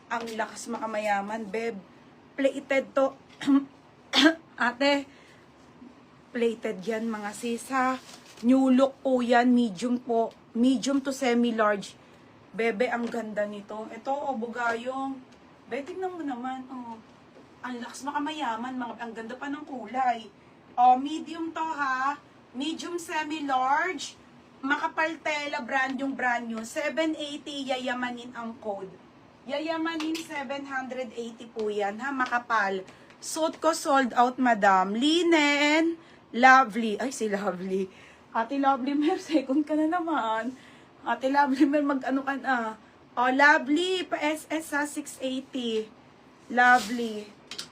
Ang lakas makamayaman, beb. Plated to. Ate, plated yan mga sis ha. New look po yan, medium po. Medium to semi-large. Bebe, ang ganda nito. Ito, bugayong. Bebe, tingnan mo naman. Ang lakas makamayaman. Ang ganda pa ng kulay. Medium to ha. Medium semi-large. Makapal tela, brand new. 780, yayamanin ang code. Yayamanin 780 po yan ha, makapal. Suit ko sold out, madam. Linen, Lovely. Ay, si Lovely. Ate Lovely, mer, second ka na naman. Ate Lovely, mer, mag-ano ka na. Lovely, pa-SS ha, 680. Lovely.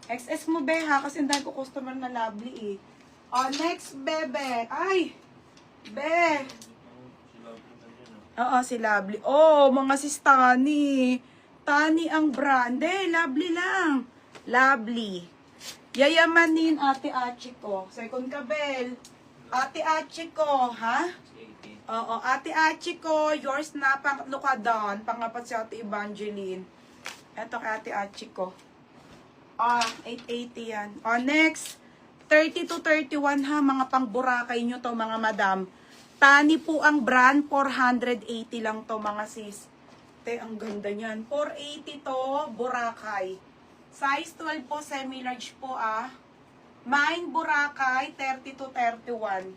XS mo, be, ha, kasi hindi ko customer na Lovely, eh. Next, bebe. Ay, be. Oo, si Lovely. Mga sis Tani. Tani ang brand. Lovely lang. Lovely. Yayamanin, Ate Achiko. Second kabel. Ate Achiko, ha? Oo, Ate Achiko. Yours na, pangatlo ka doon. Pangapat si Ate Evangeline. Eto kay Ate Achiko. 880 yan. Next. 30 to 31 ha. Mga pang Boracay nyo to, mga madam. Tani po ang brand. 480 lang to, mga sis. Ang ganda niyan. 480 to, Boracay. Size 12 po, semi-large po Mine, Boracay, 30 to 31.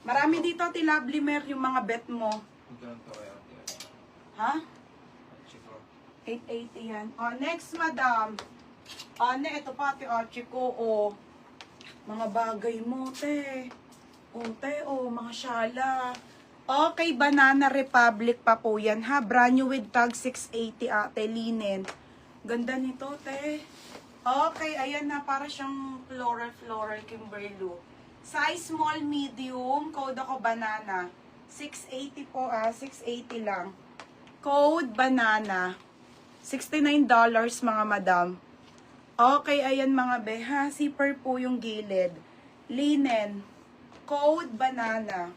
Marami dito, Lovely Mer, yung mga bet mo. Ha? 880 yan. Next, madam. Ito pa, Chiko, mga bagay mo, te. Mga shala. Okay, Banana Republic pa po yan, ha? Brand new with tag 680, ate, linen. Ganda nito, te. Okay, ayan na, para siyang floral Kimberloo. Size small, medium. Code ako, banana. 680 po, 680 lang. Code, banana. $69, mga madam. Okay, ayan, mga beha. Zipper po yung gilid. Linen. Code, banana.